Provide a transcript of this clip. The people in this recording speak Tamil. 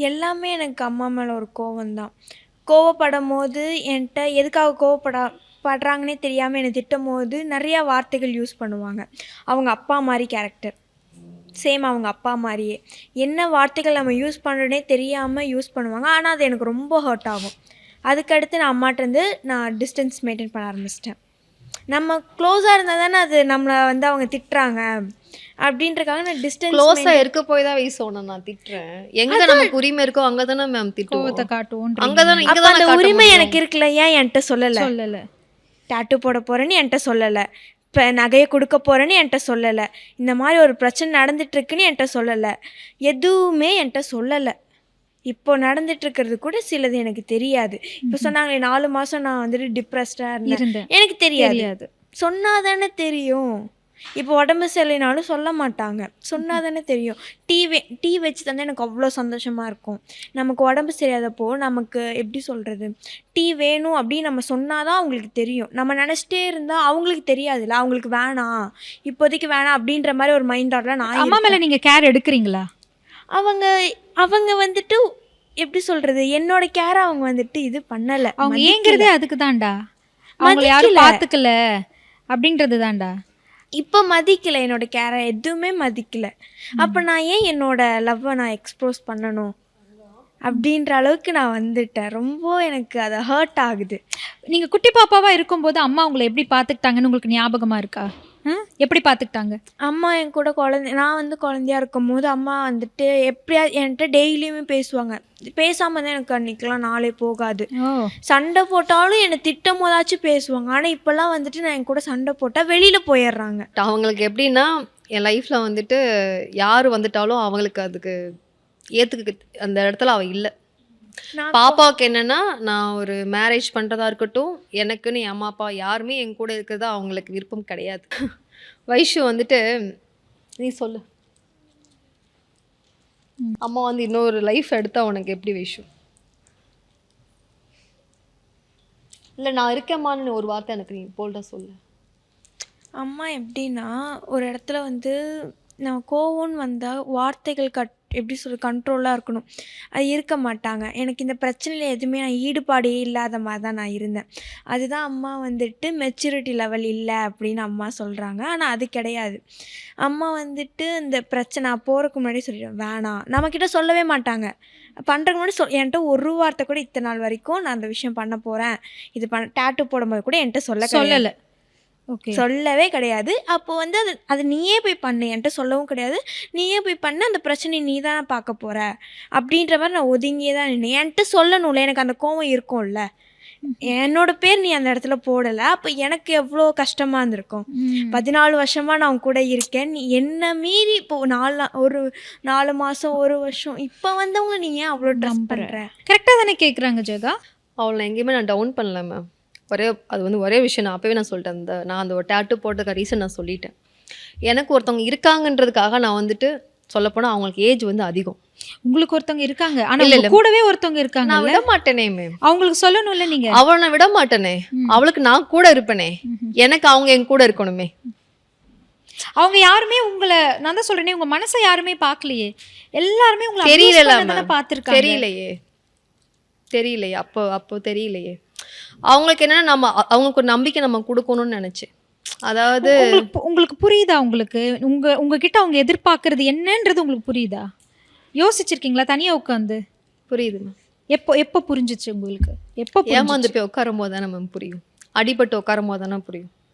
எல்லாமே எனக்கு அம்மா மேலே ஒரு கோவம் தான். கோவப்படும்போது என்கிட்ட எதுக்காக படுறாங்கன்னே தெரியாமல் என்னை திட்டும்போது நிறையா வார்த்தைகள் யூஸ் பண்ணுவாங்க. அவங்க அப்பா மாதிரி கேரக்டர், சேம் அவங்க அப்பா மாதிரியே. என்ன வார்த்தைகள் நம்ம யூஸ் பண்ணுறோன்னே தெரியாமல் யூஸ் பண்ணுவாங்க. ஆனால் அது எனக்கு ரொம்ப ஹர்ட் ஆகும். அதுக்கடுத்து நான் அம்மாட்டேருந்து நான் டிஸ்டன்ஸ் மெயின்டைன் பண்ண ஆரம்பிச்சிட்டேன். நம்ம க்ளோஸாக இருந்தால் தானே அது நம்மளை வந்து அவங்க திட்டுறாங்க அப்படின்றக்காக நான் க்ளோஸா இருக்க போய் தான் சொன்னேன். நான் திட்டுறேன், எங்க நமக்கு உரிமை இருக்கோ அங்கதானே மேம் திட்டுவோம், காட்டுவோம். அங்கதானே அப்ப அந்த உரிமை எனக்கு இருக்குல்ல, ஏன் என்கிட்ட சொல்லல? டாட்டூ போட போறேன்னு என்கிட்ட சொல்லலை, இப்போ நகையை கொடுக்க போறேன்னு என்கிட்ட சொல்லலை, இந்த மாதிரி ஒரு பிரச்சனை நடந்துட்டுருக்குன்னு என்கிட்ட சொல்லலை, எதுவுமே என்கிட்ட சொல்லலை. இப்போ நடந்துட்டுருக்கிறது கூட சிலது எனக்கு தெரியாது. இப்போ சொன்னாங்களே 4 மாதம் நான் வந்துட்டு டிப்ரெஸ்டாக இருந்தேன், எனக்கு தெரியாது. சொன்னாதானே தெரியும். இப்போ உடம்பு சரியில்லைனாலும் சொல்ல மாட்டாங்க, சொன்னாதானே தெரியும். டீ வச்சு தந்தால் எனக்கு அவ்வளோ சந்தோஷமாக இருக்கும். நமக்கு உடம்பு சரியாதப்போ நமக்கு எப்படி சொல்கிறது, டீ வேணும் அப்படின்னு நம்ம சொன்னால் தான் அவங்களுக்கு தெரியும். நம்ம நினச்சிட்டே இருந்தால் அவங்களுக்கு தெரியாதுல்ல, அவங்களுக்கு வேணாம், இப்போதைக்கு வேணாம் அப்படின்ற மாதிரி ஒரு மைண்ட் தாட்டில் நான். அம்மா மேலே நீங்கள் கேர் எடுக்கிறீங்களா? அவங்க வந்துட்டு எப்படி சொல்கிறது, என்னோட கேரை அவங்க வந்துட்டு இது பண்ணலை. அவங்க ஏங்கிறதே அதுக்கு தான்டா, அவங்க யாரும் பார்த்துக்கல அப்படின்றது தான்டா. இப்போ மதிக்கலை, என்னோட கேரை எதுவுமே மதிக்கலை. அப்போ நான் ஏன் என்னோட லவ்வை நான் எக்ஸ்ப்ரோஸ் பண்ணணும் அப்படின்ற அளவுக்கு நான் வந்துட்டேன். ரொம்ப எனக்கு அதை ஹர்ட் ஆகுது. நீங்கள் குட்டி பாப்பாவாக இருக்கும்போது அம்மா உங்களை எப்படி பார்த்துக்கிட்டாங்கன்னு உங்களுக்கு ஞாபகமாக இருக்கா? எப்படி பார்த்துக்கிட்டாங்க அம்மா? என் கூட நான் வந்து குழந்தையா இருக்கும்போது அம்மா வந்துட்டு எப்படியா என்கிட்ட டெய்லியுமே பேசுவாங்க. பேசாமல் தான் எனக்கு அன்றைக்கெலாம் நாளே போகாது. சண்டை போட்டாலும் என்னை திட்டம் போதாச்சும் பேசுவாங்க. ஆனால் இப்போல்லாம் வந்துட்டு நான் என் கூட சண்டை போட்டால் வெளியில் போயிடுறாங்க. அவங்களுக்கு எப்படின்னா, என் லைஃப்பில் வந்துட்டு யார் வந்துட்டாலும் அவங்களுக்கு அதுக்கு ஏற்றுக்க அந்த இடத்துல அவள் இல்லை. பாப்பாவுக்கு என்னன்னா, நான் ஒரு மேரேஜ் பண்ணுறதா இருக்கட்டும், எனக்குன்னு என் அம்மா அப்பா யாருமே என் கூட இருக்கிறதா அவங்களுக்கு விருப்பம் கிடையாது. வைஷு வந்துட்டு நீ சொல்லு, அம்மா வந்து இன்னொரு லைஃப் எடுத்தா உனக்கு எப்படி வைஷு? இல்லை நான் இருக்கேம்மான்னு ஒரு வார்த்தை எனக்கு நீ போல்டா சொல்லு. அம்மா எப்படின்னா, ஒரு இடத்துல வந்து நான் கோவம்னு வந்தால் வார்த்தைகள் எப்படி கண்ட்ரோலாக இருக்கணும், அது இருக்க மாட்டாங்க. எனக்கு இந்த பிரச்சனையில் எதுவுமே நான் ஈடுபாடே இல்லாத மாதிரி தான் நான் இருந்தேன். அதுதான் அம்மா வந்துட்டு மெச்சூரிட்டி லெவல் இல்லை அப்படின்னு அம்மா சொல்கிறாங்க. ஆனால் அது கிடையாது. அம்மா வந்துட்டு இந்த பிரச்சனை போகிறதுக்கு முன்னாடி சொல்லிடுவேன், வேணாம், நம்மக்கிட்ட சொல்லவே மாட்டாங்க. பண்ணுறதுக்கு முன்னாடி என்கிட்ட ஒரு வார்த்தை கூட இத்தனை நாள் வரைக்கும் நான் அந்த விஷயம் பண்ண போகிறேன், இது டாட்டூ போடும்போது கூட என்கிட்ட சொல்லலை, சொல்லவே கிடையாது. அப்போ வந்து அது நீயே போய் பண்ணு, என்கிட்ட சொல்லவும் கிடையாது. நீயே போய் பண்ணு, அந்த பிரச்சனையை நீ தானே பார்க்க போகிற அப்படின்ற மாதிரி நான் ஒதுங்கியே தான் நின்னேன். என்கிட்ட சொல்லணும்ல, எனக்கு அந்த கோவம் இருக்கும்ல. என்னோட பேர் நீ அந்த இடத்துல போடலை, அப்போ எனக்கு எவ்வளோ கஷ்டமாக இருந்திருக்கும். 14 வருஷமாக நான் அவங்க கூட இருக்கேன். நீ என்ன மீறி இப்போ 4 மாதம் 1 வருஷம் இப்போ வந்தவங்க நீ ஏன் அவ்வளோ ட்ரஸ் பண்ணுற? கரெக்டாக தானே கேட்குறாங்க ஜெகா. அவளை எங்கேயுமே நான் டவுன் பண்ணல மேம். அது வந்து ஒரே விஷயம் நான் அப்போவே நான் சொல்லிட்டேன். நான் அந்த ஒரு டேட்டு போட்டதுக்கு ரீசன் நான் சொல்லிட்டேன். எனக்கு ஒருத்தவங்க இருக்காங்கன்றதுக்காக நான் வந்துட்டு சொல்லப்போனால் அவங்களுக்கு ஏஜ் வந்து அதிகம். உங்களுக்கு ஒருத்தவங்க இருக்காங்க, ஆனால் கூடவே ஒருத்தவங்க இருக்காங்க. நான் விட மாட்டேனே மேம், அவங்களுக்கு சொல்லணும்ல. நீங்கள் அவளை நான் விட மாட்டேனே, அவளுக்கு நான் கூட இருப்பேனே, எனக்கு அவங்க என் கூட இருக்கணுமே. அவங்க யாருமே உங்களை, நான் தான் சொல்றேனே, உங்க மனசை யாருமே பார்க்கலையே, எல்லாருமே உங்களை தெரியல பார்த்துருக்காங்க. தெரியலையே அப்போ தெரியலையே. அவங்களுக்கு என்னன்னா, அவங்களுக்கு ஒரு நம்பிக்கை நம்ம கொடுக்கணும்னு நினைச்சேன். அதாவது உங்களுக்கு புரியுதா? உங்களுக்கு உங்ககிட்ட அவங்க எதிர்பார்க்கறது என்னன்றது உங்களுக்கு புரியுதா? யோசிச்சிருக்கீங்களா தனியா உட்காந்து? புரியுது. எப்போ புரிஞ்சிச்சு உங்களுக்கு? எப்போ ஏமாந்து போய் உட்காரும் போது தானே மேம் புரியும், அடிபட்டு உட்காரும் போது தானே புரியும்.